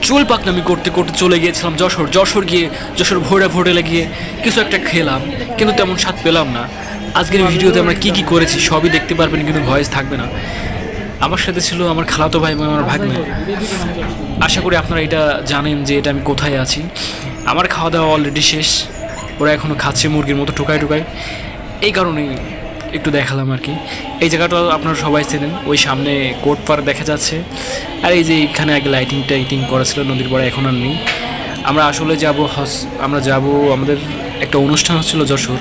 চুল পাকনামি করতে করতে চলে গিয়েছিলাম যশোর গিয়ে যশোর হোটেলে গিয়ে কিছু একটা খেলাম, কিন্তু তেমন স্বাদ পেলাম না। আজকের ভিডিওতে আমরা কি কি করেছি সবই দেখতে পারবেন, কিন্তু ভয়েস থাকবে না। আমার সাথে ছিল আমার খালাতো ভাই এবং আমার ভাগ্নে। আশা করি আপনারা এটা জানেন যে এটা আমি কোথায় আছি। আমার খাওয়া দাওয়া অলরেডি শেষ, ওরা এখনও খাচ্ছে মুরগির মতো টোকায় টোকায়, এই কারণেই একটু দেখালাম আর কি। এই জায়গাটা আপনারা সবাই চেনেন, ওই সামনে কোর্ট পার্ক দেখা যাচ্ছে। আর এই যে এখানে আগে লাইটিং করা ছিল নদীর পাড়ে, এখন আর নেই। আমরা আসলে যাব আমাদের একটা অনুষ্ঠান হচ্ছিল যশোর।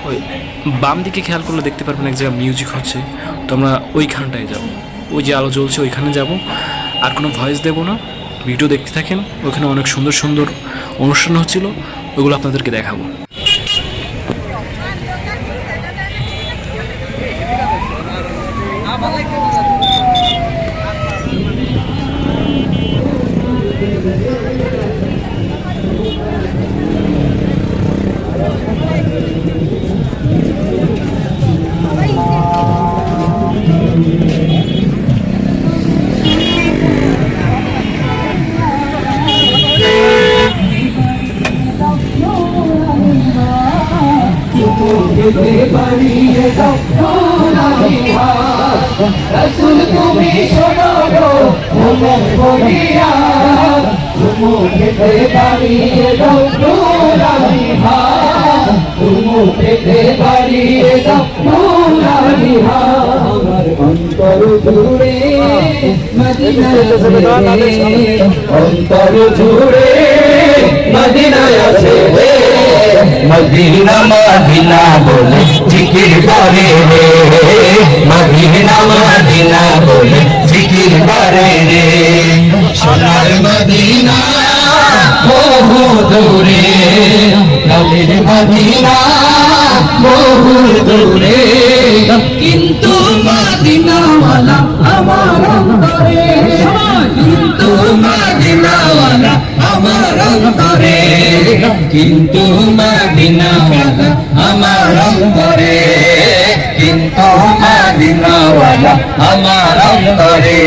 ওই বাম দিকে খেয়াল করলে দেখতে পারবেন এক জায়গায় মিউজিক হচ্ছে, তো আমরা ওইখানটায় যাব। ওই যে আলো জ্বলছে ওইখানে যাব। আর কোনো ভয়েস দেবো না, ভিডিও দেখতে থাকেন। ওইখানে অনেক সুন্দর সুন্দর অনুষ্ঠান হচ্ছিল, ওইগুলো আপনাদেরকে দেখাবো। রসুল তুমি শোনো গো মোমেন বলিয়া তুমু খেতে বাড়িয়ে দাও নুরানি হাত তুমু খেতে বাড়িয়ে দাও নুরানি হাত আমার অন্তর জুড়ে মদিনা অন্তর জুড়ে মদিনা আছে মদিনা মদিনা বলে জিকির করে রে মদিনা মদিনা বলে জিকির করে রে সোনার মদিনা বহু দূরে কালের মদিনা বহু দূরে কিন্তু মদিনাওয়ালা আমার অন্তরে কিন্তু মদিনাওয়ালা আমার অন্তরে কিন্তু মদিনাওয়ালা আমার অন্তরে কিন্তু মদিনাওয়ালা আমার অন্তরে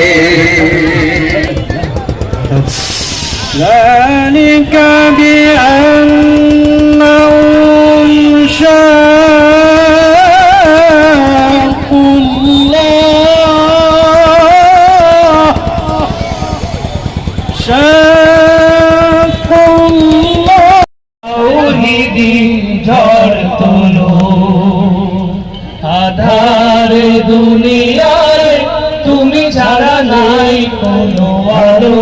ذلك بأنهم شاقوا الله তৌহিদি ঝড় তোলো আধার দুনিয়ায় তুমি ছাড়া নাই কোনো আলো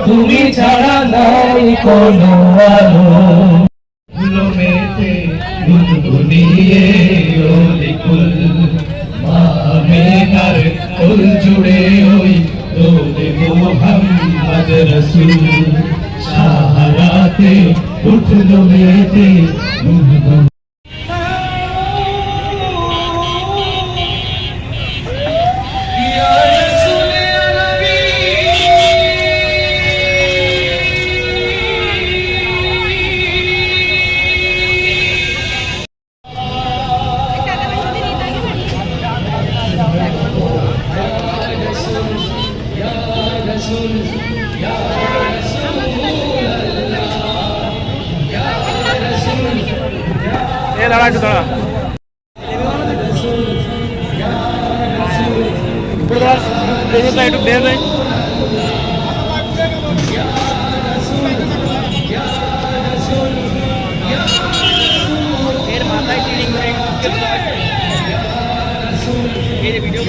তুমি ছাড়া নাই কোনো আলো ফুলো মেতে গুনগুনিয়ে ওলিকুল মামেনার কুল জুড়ে ওই দোলে মোহাম্মদ রসুল সাহারাতে উঠলো মেতে দাঁড়া একটু দাঁড়া একটু বের ভাই এর মাথায় ট্রেনিং করে ভিডিও